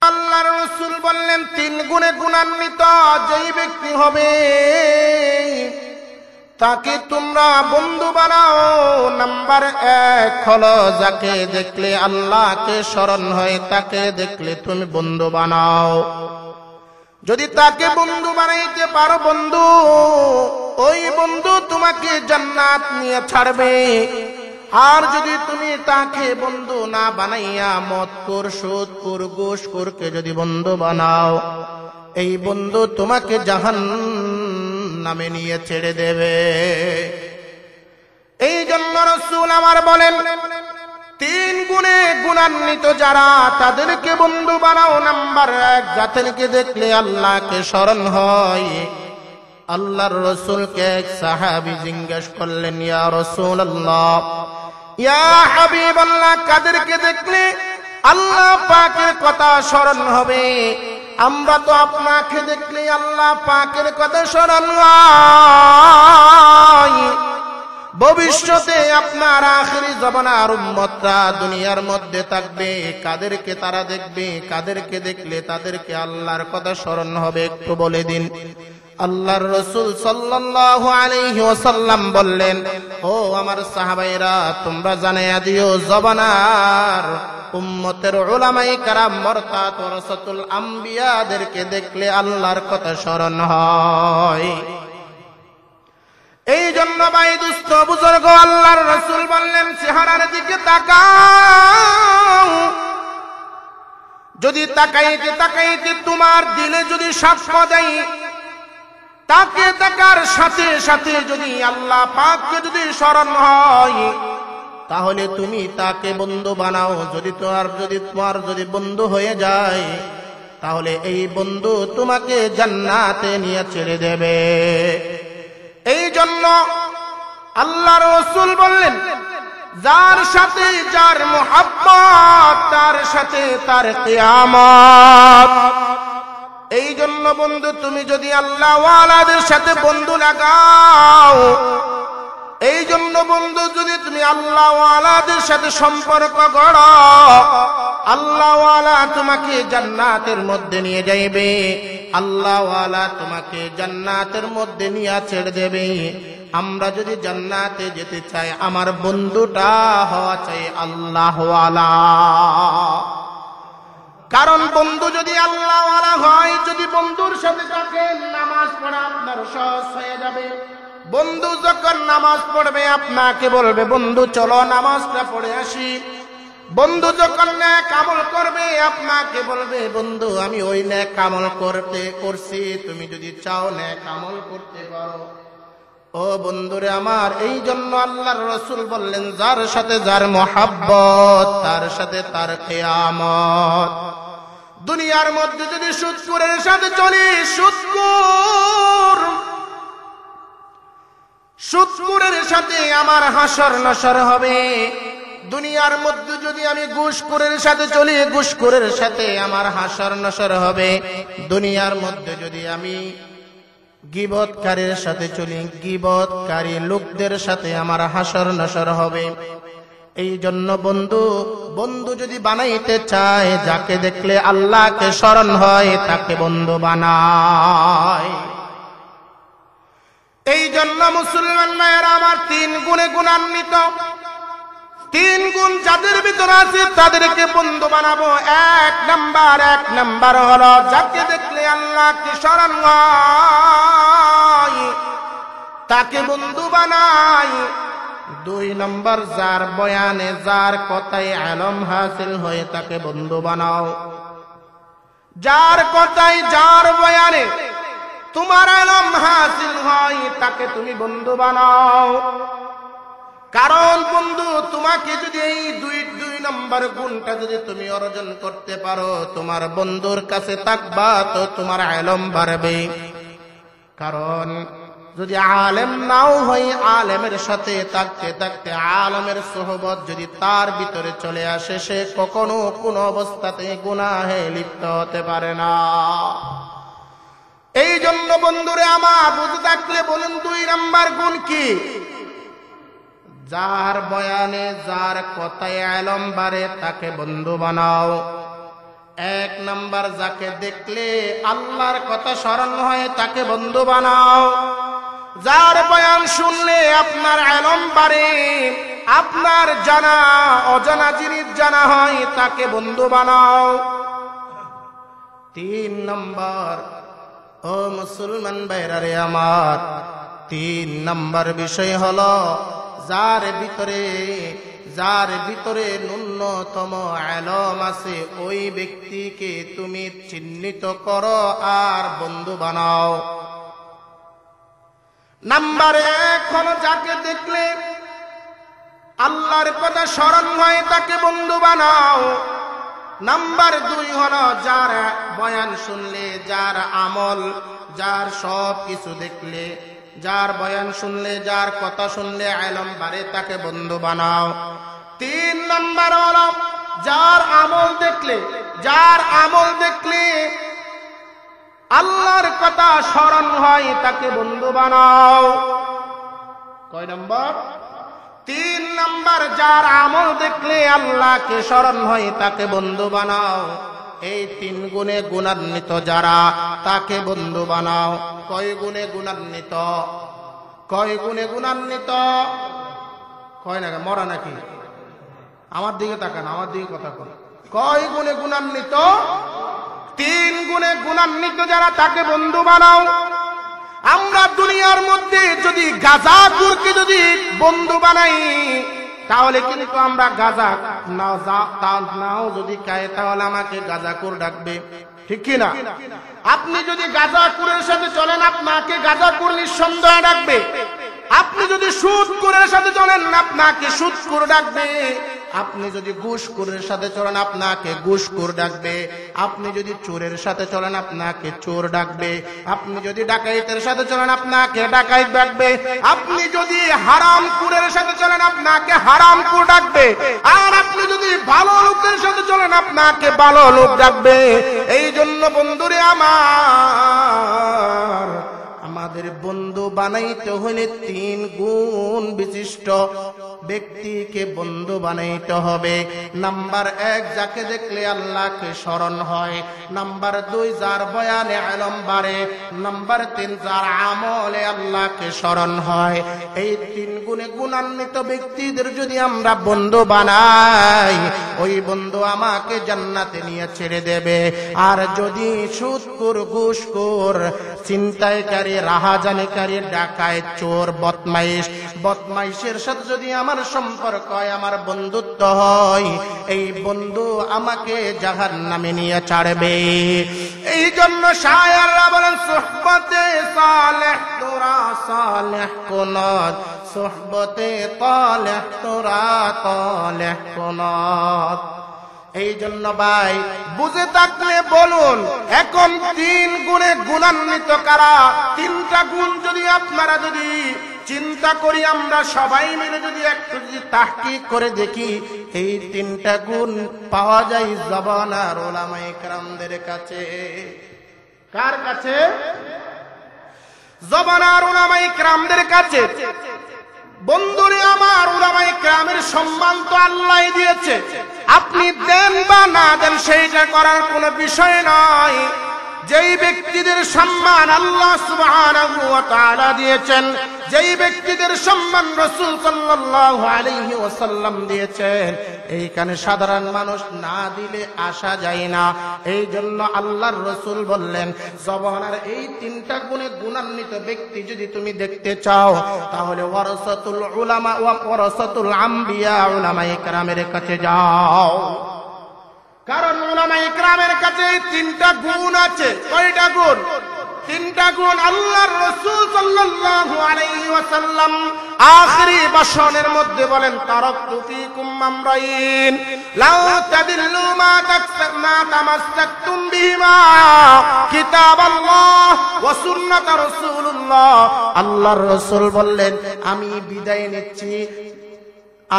আল্লাহর রাসূল বললেন তিন গুণে গুণান্বিত যেই ব্যক্তি হবে তাকে তোমরা বন্ধু বানাও। নাম্বার 1 হলো যাকে দেখলে আল্লাহকে স্মরণ হয়, তাকে দেখলে তুমি বন্ধু বানাও। যদি তাকে বন্ধু বানাইতে পারো বন্ধু, ওই বন্ধু তোমাকে জান্নাত নিয়ে ছাড়বে। আর যদি তুমি তাকে বন্ধু না বানাইয়া মদখোর, সুদখোর, ঘুষখোরকে যদি বন্ধু বানাও, এই বন্ধু তোমাকে জাহান্নামে নিয়ে ছেড়ে দেবে। এই জন্য রাসূল আমার বলেন তিন গুণে গুণান্বিত যারা তাদেরকে বন্ধু বানাও। নাম্বার 1 যাদেরকে দেখলে আল্লাহকে স্মরণ হয়। আল্লাহর রাসূলকে এক সাহাবী জিজ্ঞেস করলেন, ইয়া রাসূলুল্লাহ, ইয়া হাবিবাল্লাহ, কাদেরকে দেখলে আল্লাহ পাকের কথা স্মরণ হবে? আমরা তো আপনাকে দেখলে আল্লাহ পাকের কথা স্মরণ হয়। ভবিষ্যতে আপনার আখিরি জমানার উম্মতরা দুনিয়ার মধ্যে থাকবে, কাদেরকে তারা দেখবে? কাদেরকে দেখলে তাদেরকে আল্লাহর কথা স্মরণ হবে একটু বলে দিন। আল্লাহর রাসূল সাল্লাল্লাহু আলাইহি ওয়াসাল্লাম বললেন, ও আমার সাহাবায়েরা, তোমরা জানাইয়া দিও জমানার উম্মতের উলামায়ে কেরাম মুরতাদ ওয়ারাসাতুল আম্বিয়াদেরকে দেখলে আল্লাহর কথা স্মরণ হয়। এই জন্য ভাই দুস্থ বুজুর্গ, আল্লাহর রাসূল বললেন চেহারার দিকে তাকাও। যদি তাকাইতে তাকাইতে তোমার দিলে যদি সাক্ষ্য দেয়, তাকে দেখার সাথে সাথে যদি আল্লাহ পাককে যদি স্মরণ হয়, তাহলে তুমি তাকে বন্ধু বানাও। যদি তোমার যদি বন্ধু হয়ে যায়, তাহলে এই বন্ধু তোমাকে জান্নাতে নিয়ে ছেড়ে দেবে। এই জন্য আল্লাহর রাসূল বললেন, যার সাথে যার মুহাব্বত তার সাথে তার কিয়ামত। এই জন্য বন্ধু, তুমি যদি আল্লাহ ওয়ালাদের সাথে বন্ধু লাগাও, এই জন্য বন্ধু যদি তুমি আল্লাহ ওয়ালাদের সাথে সম্পর্ক গড়ো, আল্লাহ ওয়ালা তোমাকে জান্নাতের মধ্যে নিয়ে যাইবে। আল্লাহ ওয়ালা তোমাকে জান্নাতের মধ্যে নিয়ে ছেড়ে দেবে। আমরা যদি জান্নাতে যেতে চাই, আমার বন্ধুটা হওয়া চাই আল্লাহ ওয়ালা। কারণ বন্ধু যদি আল্লাহ ওয়ালা হয়, যদি বন্ধুর সাথে থাকেন, নামাজ পড়া আপনার সহজ হয়ে যাবে। বন্ধু যখন নামাজ পড়বে আপনাকে বলবে, বন্ধু চলো নামাজটা পড়ে আসি। বন্ধু যখন নেক আমল করবে আপনাকে বলবে, বন্ধু আমি ওই নেক আমল করছি, তুমি যদি চাও নেক আমল করতে পারো। ও বন্ধুরে আমার, এই জন্য আল্লাহর রাসূল বললেন, যার সাথে যার মুহাব্বত তার সাথে তার কিয়ামত। দুনিয়ার মধ্যে যদি সুদখোরের সাথে চলি, সুদখোরের সাথে আমার হাসর নসর হবে। দুনিয়ার মধ্যে যদি আমি ঘুষখোরের সাথে চলি, ঘুষখোরের সাথে আমার হাসর নসর হবে। দুনিয়ার মধ্যে যদি আমি গীবতকারীর সাথে চলি, গীবতকারী লোকদের সাথে আমার হাসর নসর হবে। এই জন্য বন্ধু যদি বানাইতে চায়, যাকে দেখলে আল্লাহকে স্মরণ হয় তাকে বন্ধু বানায়। এই জন্য মুসলমান ভাইয়েরা আমার, তিন গুণে গুণান্বিত, তিন গুণ যাদের ভিতরে আছে তাদেরকে বন্ধু বানাবো। এক নাম্বার হলো যাকে দেখলে আল্লাহকে স্মরণ হয় তাকে বন্ধু বানাই। 2 নম্বর, যার বয়ানে যার কথায় ইলম হাসিল হয় তাকে বন্ধু বানাও। যার কথায় যার বয়ানে তোমার ইলম হাসিল হয় তাকে তুমি বন্ধু বানাও। কারণ বন্ধু, তোমাকে যদি এই 2 নম্বর গুণটা যদি তুমি অর্জন করতে পারো, তোমার বন্ধুর কাছে থাকবা তো তোমার ইলম বাড়বে। কারণ যদি আলেম নাও হয়, আলেমের সাথে থাকতে থাকতে আলেমের সোহবত যদি তার ভিতরে চলে আসে, সে কখনো কোনো অবস্থাতে গুনাহে লিপ্ত হতে পারে না। এই জন্য বন্ধুরে আমার, বুঝে থাকলে বলেন 2 নম্বর গুণ কি? যার বয়ানে যার কথায় ইলম বাড়ে তাকে বন্ধু বানাও। এক নাম্বার, যাকে দেখলে আল্লাহর কথা স্মরণ হয় তাকে বন্ধু বানাও। যার বয়ান শুনলে আপনার ইলম বাড়ে, আপনার জানা অজানা জিনিস জানা হয় তাকে বন্ধু বানাও। 3 নাম্বার, ও মুসলমান ভাইরা রে আমার, 3 নাম্বার বিষয় হলো যার ভিতরে ন্যূনতম ইলম আছে ওই ব্যক্তিকে তুমি চিহ্নিত করো আর বন্ধু বানাও। নাম্বার 1 হলো যাকে দেখলে আল্লাহর কথা স্মরণ হয় তাকে বন্ধু বানাও। নাম্বার 2 হলো যার বয়ান শুনলে, যার আমল, যার সব কিছু দেখলে, যার বয়ান শুনলে, যার কথা শুনলে ইলম বাড়ে তাকে বন্ধু বানাও। 3 নাম্বার হলো যার আমল দেখলে আল্লাহর কথা স্মরণ হয় তাকে বন্ধু বানাও। কয় নাম্বার? 3 নাম্বার, যার আমল দেখলে আল্লাহকে স্মরণ হয় তাকে বন্ধু বানাও। এই 3 গুণে গুণান্বিত যারা তাকে বন্ধু বানাও। কয় গুণে গুণান্বিত? কয় গুণে গুণান্বিত? কয় না মরা নাকি? আমার দিকে তাকান, আমার দিকে কথা কন। কয় গুণে গুণান্বিত? 3 গুণে গুণান্বিত যারা তাকে বন্ধু বানাও। আমরা দুনিয়ার মধ্যে যদি গাঁজাখোরকে যদি বন্ধু বানাই তাহলে কিন্তু আমরা গাঁজা নাও যদি খাই তাহলে আমাকে গাঁজাখোর ডাকবে, ঠিক কি না? আপনি যদি গাঁজাখোরের সাথে চলেন আপনাকে গাঁজাখোর নিঃসন্দেহে ডাকবে। আপনি যদি সুদখোরের সাথে চলেন আপনাকে সুদখোর ডাকবে। আপনি যদি ঘুষখোরের সাথে চলেন আপনাকে ঘুষখোর ডাকবে। আপনি যদি চোরের সাথে চলেন আপনাকে চোর ডাকবে। আপনি যদি ডাকাইতের সাথে চলেন আপনাকে ডাকাইত ডাকবে। আপনি যদি হারামখোরের সাথে চলেন আপনাকে হারামখোর ডাকবে। আর আপনি যদি ভালো লোকের সাথে চলেন আপনাকে ভালো লোক ডাকবে। এই জন্য বন্ধুরে আমাদের বন্ধু বানাইতে হলে 3 গুণ বিশিষ্ট ব্যক্তিকে বন্ধু বানাইতে হবে। নাম্বার 1, যাকে দেখলে আল্লাহকে স্মরণ হয়। নাম্বার 2, যার বয়ানে ইলম বাড়ে। নাম্বার 3, যার আমলে আল্লাহকে স্মরণ হয়। এই 3 গুণে গুণান্বিত ব্যক্তিদের যদি আমরা বন্ধু বানাই ওই বন্ধু আমাকে জান্নাতে নিয়ে ছেড়ে দেবে। আর যদি সুদখোর, ঘুষখোর, ছিনতাইকারী, রাহাজানিকারী, ডাকাত, চোর, বদমাইশের সাথে যদি আমার সম্পর্ক হয়, আমার বন্ধুত্ব হয়, এই বন্ধু আমাকে জাহান্নামে নিয়ে ছাড়বে। এই জন্য শায়েররা বলেন সুহবতে সালেহ তোরা সালেহ কুনত, সুহবতে তালেহ তোরা তালেহ কুনত। এই জন্য ভাই বুঝে থাকলে বলুন এখন 3 গুণে গুণান্বিত কারা? 3টা গুণ যদি আপনারা যদি চিন্তা করি, আমরা সবাই মিলে যদি একটু যদি তাহকিক করে দেখি, এই 3টা গুণ পাওয়া যায় জবানার উলামায়ে কেরামদের কাছে। কার কাছে? জবানার উলামায়ে কেরামদের কাছে। বন্ধুরে আমার, উলামায়ে কেরামের সম্মান তো আল্লাহ দিয়েছে। আপনি দেন বা না দেন সেইটা করার কোনো বিষয় নয়। যেই ব্যক্তিদের সম্মান আল্লাহ সুবহানাহু ওয়া তাআলা দিয়েছেন, যেই ব্যক্তিদের সম্মান রাসূল সাল্লাল্লাহু আলাইহি ওয়াসাল্লাম দিয়েছেন, এইখানে সাধারণ মানুষ না দিলে আসা যায় না। এই জন্য আল্লাহর রাসূল বললেন জবানার এই 3টা গুণে গুণান্বিত ব্যক্তি যদি তুমি দেখতে চাও তাহলে ওয়ারাসাতুল উলামা ওয়া ওয়ারাসাতুল আম্বিয়া উলামায়ে কেরামের কাছে যাও। কারণ উলামায়ে কেরামের কাছে 3টা গুণ আছে। কয়টা গুণ? 3টা গুণ। আল্লাহর রাসূল সাল্লাল্লাহু আলাইহি ওয়াসাল্লাম আখিরি ভাষণের মধ্যে বলেন তারাকতু ফীকুম আমরাইন লাউ তাদিল্লু মা তামাসসাকতুম বিহিমা কিতাবাল্লাহ ওয়া সুন্নাত রাসূলুল্লাহ। আল্লাহর রাসূল বললেন আমি বিদায় নিচ্ছি,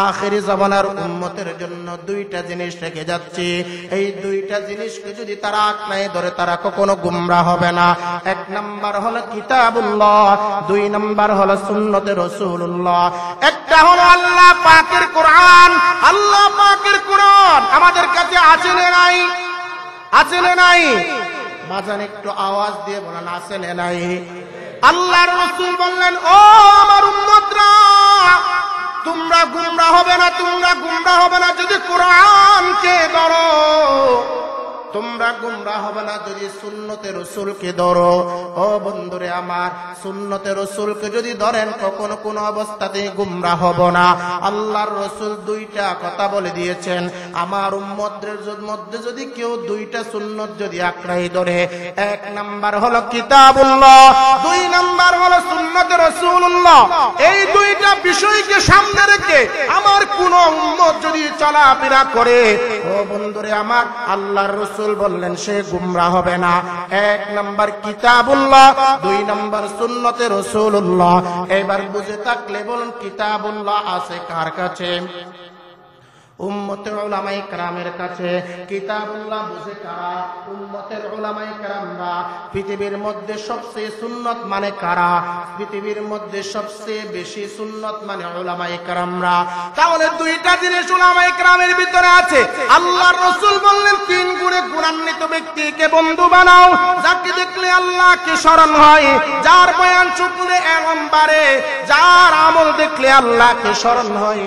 আখেরি জামানার উম্মতের জন্য 2টা জিনিস রেখে যাচ্ছে। এই 2টা জিনিসকে যদি তারা আঁকড়ায় ধরে তারা কখনো গুমরাহ হবে না। 1 নাম্বার হলো কিতাবুল্লাহ, 2 নাম্বার হলো সুন্নতে রাসূলুল্লাহ। একটা হলো আল্লাহ পাকের কোরআন। আল্লাহ পাকের কোরআন আমাদের কাছে আছে না নাই? আছে না নাই? বাজান একটু আওয়াজ দিয়ে বলেন আছে না নাই? আল্লাহর রাসূল বললেন, ও আমার উম্মতরা, তোমরা গুমরাহ হবে না, তোমরা গুমরাহ হবে না যদি কোরআনকে ধরো, তোমরা গুমরাহ হবে না যদি সুন্নতে রাসূলকে ধরো। ও বন্ধুরে আমার, সুন্নতে রাসূলকে যদি ধরেন কখনো কোনো অবস্থাতেই গুমরাহ হব না। আল্লাহর রাসূল দুইটা কথা বলে দিয়েছেন, আমার উম্মতদের মধ্যে যদি কেউ দুইটা সুন্নত যদি আঁকড়াই ধরে, এক নাম্বার হলো কিতাবুল্লাহ, দুই নাম্বার হলো সুন্নতে রাসূলুল্লাহ, এই দুইটা বিষয়কে সামনে রেখে আমার কোন উম্মত যদি চলাফেরা করে, ও বন্ধুরে আমার, আল্লাহর রাসূল বললেন সে গুমরাহ হবে না। এক নাম্বার কিতাবুল্লাহ, দুই নাম্বার সুন্নতে রাসূলুল্লাহ। এবার বুঝে থাকলে বলুন কিতাবুল্লাহ আছে কার কাছে? উম্মতের উলামায়ে কেরামের কাছে। কিতাবুল্লাহ বুঝে কারা? উম্মতের উলামায়ে কেরামরা। পৃথিবীর মধ্যে সবচেয়ে সুন্নত মানে কারা? পৃথিবীর মধ্যে সবচেয়ে বেশি সুন্নত মানে উলামায়ে কেরামরা। তাহলে দুইটা জিনিস উলামায়ে কেরামের ভিতরে আছে। আল্লাহর রাসূল বললেন, তিন গুণে গুণান্বিত ব্যক্তিকে বন্ধু বানাও, যাকে দেখলে আল্লাহকে স্মরণ হয়, যার বয়ান শুনলে ইলম বাড়ে, যার আমল দেখলে আল্লাহকে স্মরণ হয়।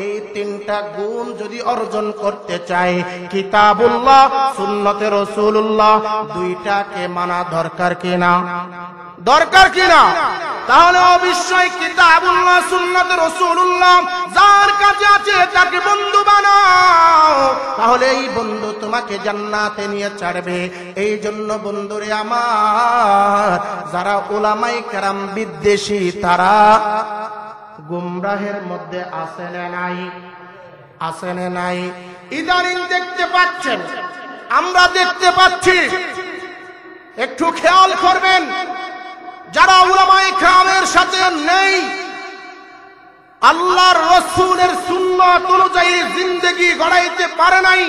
এই তিনটা গুণ যদি অর্জন করতে চাই, কিতাবুল্লাহ, সুন্নতে রাসূলুল্লাহ, দুইটাকে মানা দরকার কিনা? দরকার কিনা? তাহলে অবশ্যই কিতাবুল্লাহ, সুন্নতে রাসূলুল্লাহ যার কাছে আছে তাকে বন্ধু বানাও, তাহলে এই বন্ধু তোমাকে জান্নাতে নিয়ে ছাড়বে। এই জন্য বন্ধুরে আমার, যারা উলামায়ে কেরাম বিদ্বেষী তারা গুমরাহের মধ্যে আছে না নাই? আছে না নাই? ইদানিং দেখতে পাচ্ছেন, আমরা দেখতে পাচ্ছি, একটু খেয়াল করবেন, যারা উলামায়ে কেরামের সাথে নেই, আল্লাহর রাসূলের সুন্নাত অনুযায়ী জিন্দেগি গড়াইতে পারে নাই,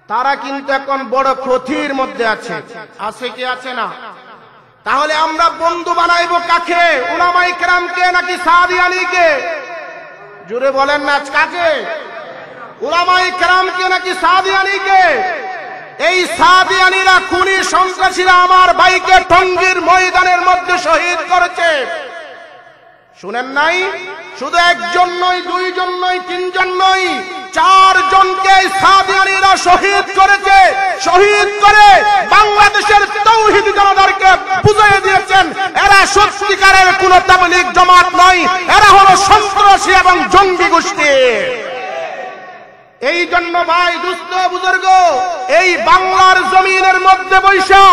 তারা কিন্তু এখন বড় ক্ষতির মধ্যে আছে। আছে কি আছে না? তাহলে আমরা বন্ধু বানাইবো কাকে? উলামায়ে কেরামকে নাকি সাদিয়ানিকে? জোরে বলেন না, কাকে? উলামায়ে কেরামকে নাকি সাদিয়ানিকে? এই সাদিয়ানিরা খুনি সন্ত্রাসীরা আমার ভাইকে টঙ্গীর ময়দানের মধ্যে শহীদ করেছে। শুনেন নাই? শুধু একজন নয়, দুইজন নয়, তিনজন নয়, 4 জনকে সাদিয়ানিরা শহীদ করেছে। শহীদ করে বাংলাদেশের তাওহীদি জনতাকে বুঝিয়ে দিয়েছেন এরা সত্যিকারের কোন তাবলীগ জামাত নয়, এরা হলো সন্ত্রাসী এবং জঙ্গি গোষ্ঠী। এই জন্য ভাই দুস্থ বুজুর্গ, এই বাংলার জমিনের মধ্যে বৈশা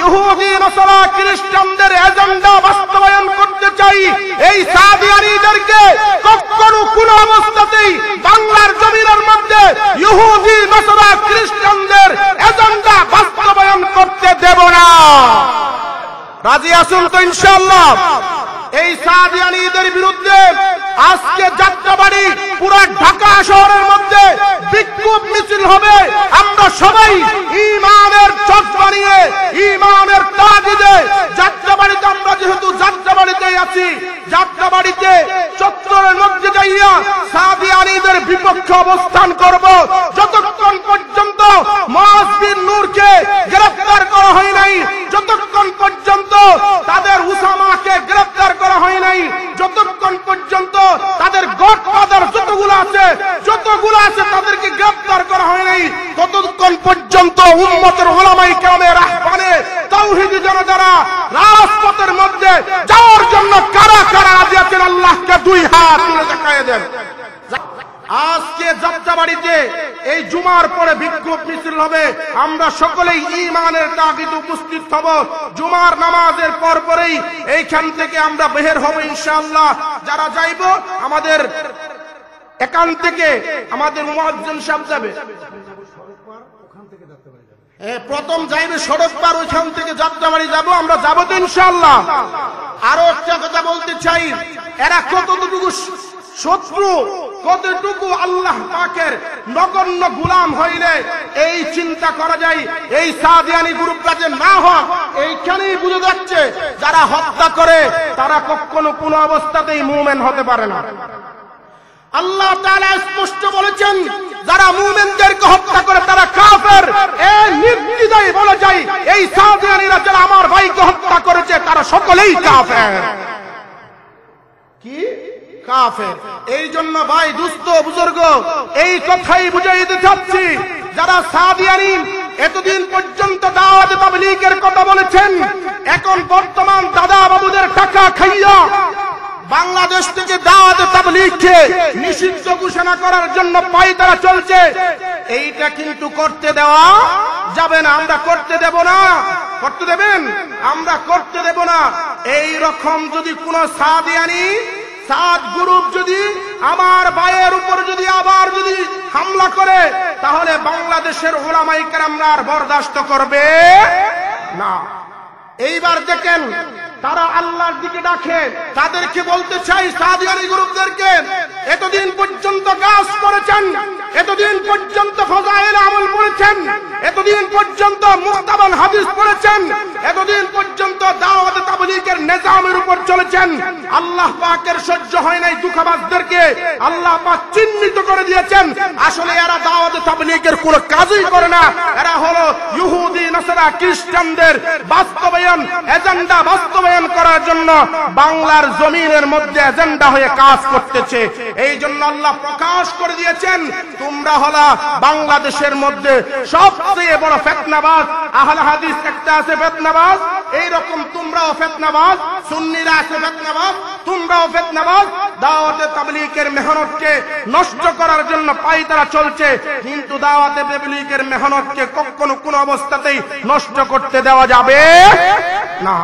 ইহুদি নাসারা খ্রিস্টানদের এজেন্ডা বাস্তবায়ন করতে চাই, এই সাদিয়ানীদেরকে কখনো কোন অবস্থাতেই বাংলার জমিনের মধ্যে ইহুদি নাসারা খ্রিস্টানদের এজেন্ডা বাস্তবায়ন করতে দেব না। রাজি আছেন তো ইনশাআল্লাহ? এই সাদিয়ানীদের বিরুদ্ধে আজকে যাত্রাবাড়ি পুরো ঢাকা শহরের মধ্যে বিক্ষোভ মিছিল হবে। আমরা সবাই ঈমানের চশমা নিয়ে, ঈমানের তাগিদে যাত্রাবাড়িতে, আমরা যেহেতু যাত্রাবাড়িতে আছি, যাত্রাবাড়িতে চত্বরের মধ্যে যাইয়া সাদিয়ানীদের বিপক্ষে অবস্থান করব। যতক্ষণ পর্যন্ত মুআজ বিন নূরকে গ্রেফতার করা হয় নাই, যতক্ষণ পর্যন্ত তাদের উসামাকে গ্রেফতার করা হয় নাই, যতক্ষণ পর্যন্ত তাদের গডফাদার যতগুলো আছে তাদেরকে গ্রেফতার করা হয় নাই, ততক্ষণ পর্যন্ত উম্মতের উলামায়ে কেরামের আহ্বানে তাওহীদি জনতারা রাজপথের মধ্যে যাওয়ার জন্য কারা কারা রাজি আছেন আল্লাহকে 2 হাত তুলে দেখায় দেন। আজকে যাত্রাবাড়িতে এই জুমার পরে বিক্ষোভ মিছিল হবে। আমরা সকলেই ঈমানের তাগিদে উপস্থিত হব। জুমার নামাজের পরেই এইখান থেকে আমরা বের হব ইনশাআল্লাহ। যারা যাইব আমাদের এখান থেকে আমাদের মুয়াজ্জিন সাহেব যাবে, প্রথম যাইবে সড়ক পার, ওইখান থেকে যাত্রাবাড়ি যাব, আমরা যাবো তো ইনশাআল্লাহ। আরো একটা কথা বলতে চাই, এরা কতটুকু শত্রু, কতটুকু আল্লাহ পাকের নগণ্য গোলাম হইলে এই চিন্তা করা যায়। এই সাদিয়ানি গ্রুপটা যে না হয় এইখানেই বুঝে যাচ্ছে, যারা হত্যা করে তারা কখনো কোনো অবস্থাতেই মুমিন হতে পারে না। আল্লাহ তাআলা স্পষ্ট বলেছেন, যারা মুমিনদেরকে হত্যা করে তারা কাফের। এই নির্দ্বিধায় বলা যায় এই সাদিয়ানীরা যারা আমার ভাইকে হত্যা করেছে তারা সকলেই কাফের। কি কাফের? এই জন্য ভাই দুস্থ বুজুর্গ এই কথাই বুঝাইতে চাচ্ছি, যারা সাদিয়ানী এতদিন পর্যন্ত দাওয়াতে তাবলীগের কথা বলেছেন, এখন বর্তমান দাদা বাবুদের টাকা খাইয়া বাংলাদেশ থেকে দাওয়াতে তাবলীগকে নিষিদ্ধ ঘোষণা করার জন্য পায়তারা চলছে। এইটা কিন্তু করতে দেওয়া যাবে না, আমরা করতে দেব না। করতে দেবেন? আমরা করতে দেব না। এই রকম যদি কোন সাদিয়ানী সাদ গ্রুপ যদি আমার ভাইয়ের উপর যদি আবার যদি হামলা করে, তাহলে বাংলাদেশের উলামায়ে কেরামরা আর বরদাস্ত করবে না। এইবার দেখেন তারা আল্লাহর দিকে ডাকে, তাদেরকে বলতে চাই সাদিয়ানী গ্রুপদেরকে, এতদিন পর্যন্ত কাজ করেছেন, এতদিন পর্যন্ত ফজাইল আমল করেছেন, এতদিন পর্যন্ত মুক্তাবাল হাদিস পড়েছেন, এতদিন পর্যন্ত দাওয়াতে তাবলীগের নিজামের উপর চলেছেন। আল্লাহ পাকের সহ্য হয় নাই দুঃখবাজদেরকে আল্লাহ পাক চিহ্নিত করে দিয়েছেন। আসলে এরা দাওয়াতে তাবলীগের কোনো কাজই করে না, এরা হলো ইহুদি নাসারা খ্রিস্টানদের বাস্তবায়ন এজেন্ডা বাস্তবায়ন করার জন্য বাংলার জমিনের মধ্যে এজেন্ডা হয়ে কাজ করতেছে। এই জন্য আল্লাহ প্রকাশ করে দিয়েছেন, তোমরা হলা বাংলাদেশের মধ্যে সবচেয়ে বড় ফিতনাবাজ। আহলে হাদিস একটা আছে ফিতনাবাজ, এই রকম তোমরাও ফিতনাবাজ, সুন্নিরা আছে ফিতনাবাজ, তোমরাও ফিতনাবাজ। দাওয়াতে তাবলীগের মেহনতকে নষ্ট করার জন্য পায়তারা চলছে, কিন্তু দাওয়াতে তাবলীগের মেহনতকে কখনো কোনো অবস্থাতেই নষ্ট করতে দেওয়া যাবে না।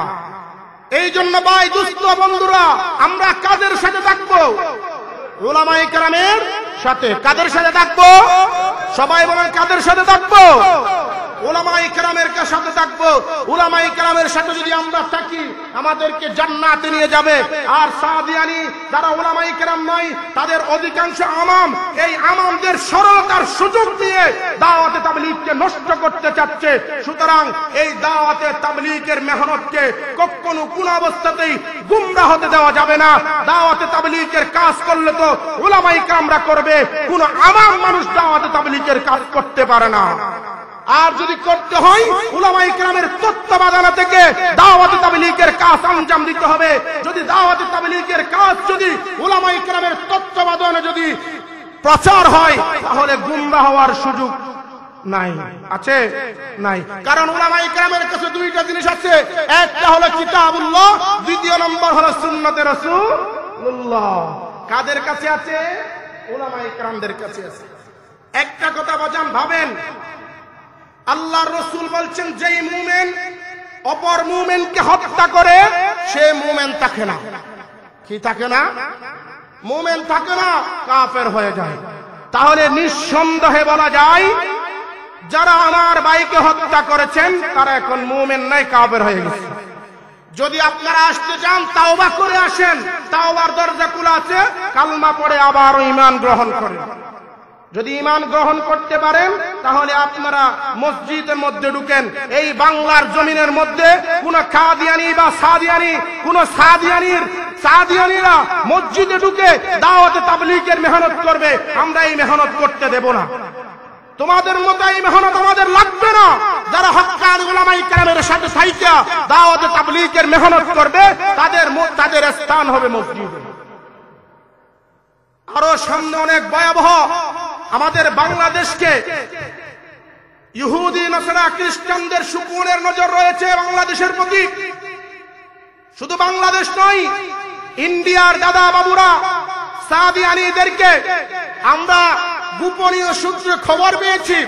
এই জন্য ভাই দুস্থ বন্ধুরা, আমরা কাদের সাথে থাকবো? উলামায়ে কেরামের সাথে। কাদের সাথে থাকবো? সবাই বলেন কাদের সাথে থাকবো? উলামায়ে কেরামের সাথে থাকবো। উলামায়ে কেরামের সাথে যদি আমরা থাকি আমাদেরকে জান্নাতে নিয়ে যাবে। আর সাদিয়ানী যারা উলামায়ে কেরাম নয় তাদের অধিকাংশ আমাম, এই আমামদের সরলতার সুযোগ দিয়ে দাওয়াতে তাবলীগকে নষ্ট করতে চাচ্ছে। সুতরাং এই দাওয়াতে তাবলীগের মেহনতকে কখনো কোন অবস্থাতেই গুমরাহ হতে দেওয়া যাবে না। দাওয়াতে তাবলীগের কাজ করলে তো উলামায়ে কেরামরা করবে, কোন আমাম মানুষ দাওয়াতে তাবলীগের কাজ করতে পারে না। আর যদি করতে হয় উলামায়ে কেরামের তত্ত্বাবধানে থেকে দাওয়াতে তাবলীগের কাজ আঞ্জাম দিতে হবে। যদি দাওয়াতে তাবলীগের কাজ যদি উলামায়ে কেরামের তত্ত্বাবধানে যদি প্রচার হয়, তাহলে গুমরাহ হওয়ার সুযোগ নাই। আছে? নাই। কারণ উলামায়ে কেরামের কাছে দুইটা জিনিস আছে, একটা হলো কিতাবুল্লাহ, দ্বিতীয় নম্বর হলো সুন্নতে রাসূলুল্লাহ। কাদের কাছে আছে? উলামায়ে কেরামদের কাছে আছে। একটা কথা বাজান ভাবেন, আল্লাহর রাসূল বলছেন যেই মুমিন অপর মুমিনকে হত্যা করে সে মুমিন থাকে না। কি থাকে না? মুমিন থাকে না, কাফের হয়ে যায়। তাহলে নিঃসন্দেহে বলা যায় যারা আমার ভাইকে হত্যা করেছেন তারা এখন মুমিন নাই, কাফের হয়ে গেছে। যদি আপনারা আসতে চান তাওবা করে আসেন, তাওবার দরজা খোলা আছে, কালমা পড়ে আবার ঈমান গ্রহণ করেন। যদি ঈমান গ্রহণ করতে পারেন তাহলে আপনারা মসজিদের মধ্যে ঢুকেন। এই বাংলার জমিনের মধ্যে কোন কাদিয়ানী বা সাদিয়ানী, কোন সাদিয়ানীরা মসজিদে ঢুকে দাওয়াতে তাবলীগের মেহনত করবে, আমরা এই মেহনত করতে দেব না। তোমাদের মতো এই মেহনত আমাদের লাগবে না। যারা হক্কানি উলামায়ে কেরামের সাথে থাইকা দাওয়াতে তাবলীগের মেহনত করবে তাদের স্থান হবে মসজিদে। আরো সামনে অনেক ভয়াবহ আমাদের বাংলাদেশকে ইহুদি নাসারা খ্রিস্টানদের সুকুনের নজর রয়েছে বাংলাদেশের প্রতি। শুধু বাংলাদেশ নয়, ইন্ডিয়ার দাদা বাবুরা সাদিয়ানীদেরকে আমরা গোপনীয় সূত্রে খবর পেয়েছি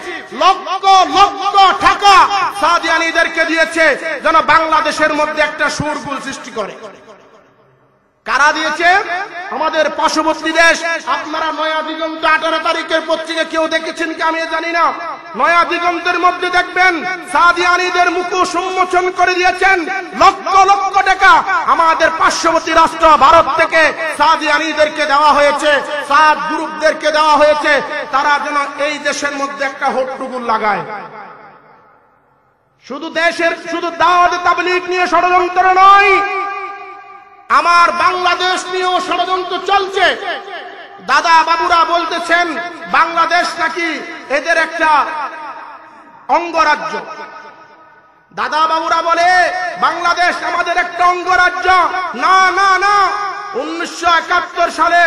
লক্ষ লক্ষ টাকা সাদিয়ানীদেরকে দিয়েছে যেন বাংলাদেশের মধ্যে একটা শোরগোল সৃষ্টি করে। কারা দিয়েছে? আমাদের পার্শ্ববর্তী দেশ। আপনারা নয়া দিগন্ত 18 তারিখের পত্রিকা কেউ দেখেছেন কি আমি জানি না। নয়া দিগন্তের মধ্যে দেখবেন সাদিয়ানীদের মুখোশ উন্মোচন করে দিয়েছেন। লক্ষ লক্ষ টাকা আমাদের পার্শ্ববর্তী রাষ্ট্র ভারত থেকে সাদিয়ানীদেরকে দেওয়া হয়েছে, সাদ গ্রুপদেরকে দেওয়া হয়েছে, তারা যেন এই দেশের মধ্যে একটা হট্টগোল লাগায়। শুধু দাওয়াতে তাবলীগ নিয়ে ষড়যন্ত্র নয়, আমার বাংলাদেশ নিয়েও ষড়যন্ত্র চলছে। দাদা বাবুরা বলতেছেন বাংলাদেশ নাকি এদের একটা অঙ্গরাজ্য। দাদা বাবুরা বলে বাংলাদেশ আমাদের একটা অঙ্গরাজ্য। না না না, 1971 সালে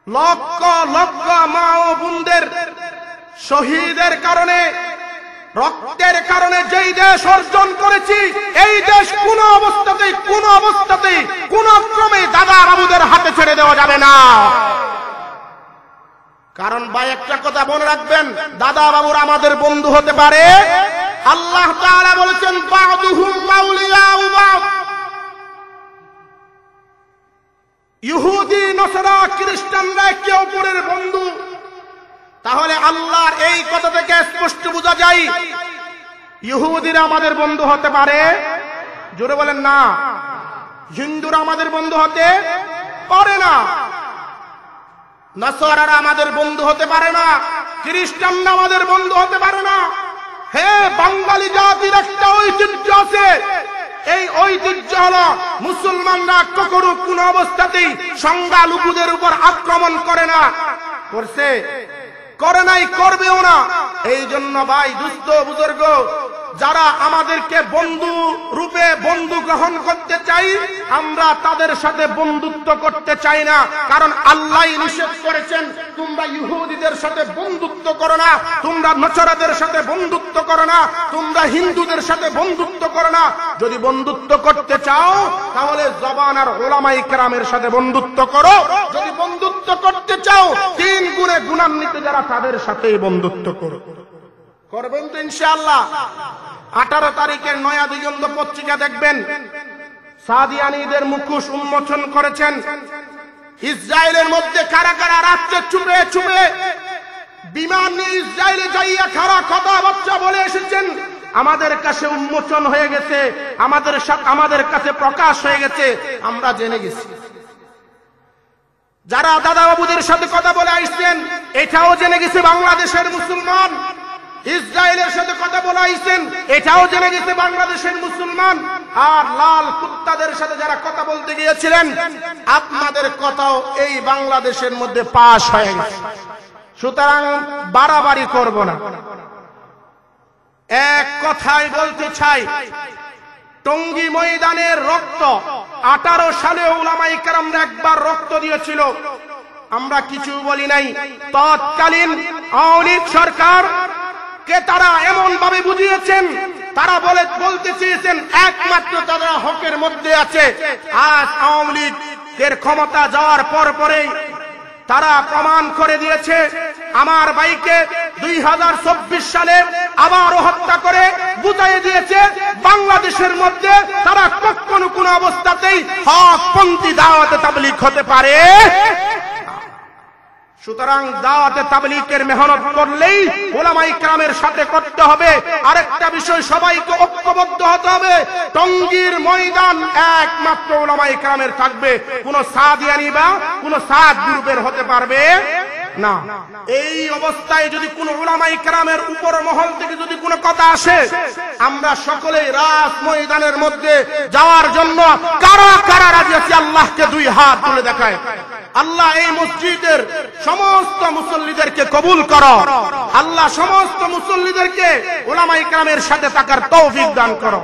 লক্ষ লক্ষ মা ও বোনদের শহীদের কারণে, রক্তের কারণে যেই দেশ অর্জন করেছি, এই দেশ কোন অবস্থাতেই কোন ক্রমে দাদা বাবুদের হাতে ছেড়ে দেওয়া যাবে না। কারণ ভাই একটা কথা মনে রাখবেন, দাদা বাবুরা আমাদের বন্ধু হতে পারে। আল্লাহ তাআলা বলেছেন বা'দুহুম মাওলিয়াউ বা'দ। ইহুদি নসরা খ্রিস্টানরা একে অপরের বন্ধু। তাহলে আল্লাহর এই কথা থেকে স্পষ্ট বোঝা যায় ইহুদিরা আমাদের বন্ধু হতে পারে। জোরে বলেন না। হিন্দুরা আমাদের বন্ধু হতে পারে না, নাসারারা আমাদের বন্ধু হতে পারে না, খ্রিস্টানরা আমাদের বন্ধু হতে পারে না। হে বাঙালি জাতির একটা ঐতিহ্য আছে, এই ঐতিহ্য হলো মুসলমানরা কখনো কোন অবস্থাতেই সংখ্যালঘুদের উপর আক্রমণ করে না, করছে, করে নাই, করবেও না। এই জন্য ভাই দুস্থ বুজুর্গ যারা আমাদেরকে বন্ধু রূপে বন্ধু গ্রহণ করতে চাই, আমরা তাদের সাথে বন্ধুত্ব করতে চাই না। কারণ আল্লাহ নিষেধ করেছেন তোমরা ইহুদিদের সাথে বন্ধুত্ব করো না, তোমরা নছরাদের সাথে বন্ধুত্ব করো না, তোমরা হিন্দুদের সাথে বন্ধুত্ব করো না। যদি বন্ধুত্ব করতে চাও তাহলে জবান আর উলামায়ে কেরামের সাথে বন্ধুত্ব করো। যদি বন্ধুত্ব করতে চাও 3 গুণে গুণান্বিত যারা, তাদের সাথেই বন্ধুত্ব করো। করবেন তো ইনশাআল্লাহ। 18 তারিখের নয়া দিগন্ত পত্রিকা দেখবেন, সাদিয়ানীদের মুখোশ উন্মোচন করেছেন। ইসরায়েলের মধ্যে কারা কারা রাত্রে চুপে চুপে বিমান নিয়ে ইসরায়েলে যাইয়া খারা কথাবার্তা বলে এসেছেন, আমাদের কাছে উন্মোচন হয়ে গেছে, আমাদের কাছে প্রকাশ হয়ে গেছে, আমরা জেনে গেছি। যারা দাদা বাবুদের সাথে কথা বলে আসছেন এটাও জেনে গেছে বাংলাদেশের মুসলমান। ইসরায়েলের সাথে কথা বলে আসছেন এটাও জেনে গেছে বাংলাদেশের মুসলমান। আর লাল কুত্তাদের সাথে যারা কথা বলতে গিয়েছিলেন, আপনাদের কথাও এই বাংলাদেশের মধ্যে পাশ হয়ে গেছে। সুতরাং বাড়াবাড়ি করব না, এক কথাই বলতে চাই, টঙ্গী ময়দানের রক্ত 18 সালে উলামায়ে কেরামরা একবার রক্ত দিয়েছিল, আমরা কিছু বলি নাই। তৎকালীন আওয়ামী লীগ সরকার কে তারা এমন ভাবে বুঝিয়েছেন, তারা বলতে চেয়েছেন একমাত্র তারা হকের মধ্যে আছে। আজ আওয়ামী লীগের ক্ষমতা যাওয়ার পরেই তারা প্রমাণ করে দিয়েছে। আমার ভাইকে 2024 সালে আবারও হত্যা করে বুঝাই দিয়েছে বাংলাদেশের মধ্যে তারা কখনো কোন অবস্থাতেই হকপন্থী দাওয়াতে তাবলীগ হতে পারে। সুতরাং দাওয়াতে তাবলীগের মেহনত করলেই উলামায়ে কেরামের সাথে করতে হবে। আরেকটা বিষয়, সবাইকে ঐক্যবদ্ধ হতে হবে। টঙ্গীর ময়দান একমাত্র উলামায়ে কেরামের থাকবে, কোন সাদিয়ানি বা কোন সাদ গ্রুপের হতে পারবে না। এই অবস্থায় যদি কোন উলামায়ে কেরামের উপর মহল থেকে যদি কোনো কথা আসে, আমরা সকলেই রাত ময়দানের মধ্যে যাওয়ার জন্য কারা কারা রাজি আছে আল্লাহকে 2 হাত তুলে দেখায়। আল্লাহ এই মসজিদের সমস্ত মুসল্লিদেরকে কবুল করো। আল্লাহ সমস্ত মুসল্লিদেরকে উলামায়ে কেরামের সাথে থাকার তৌফিক দান করো।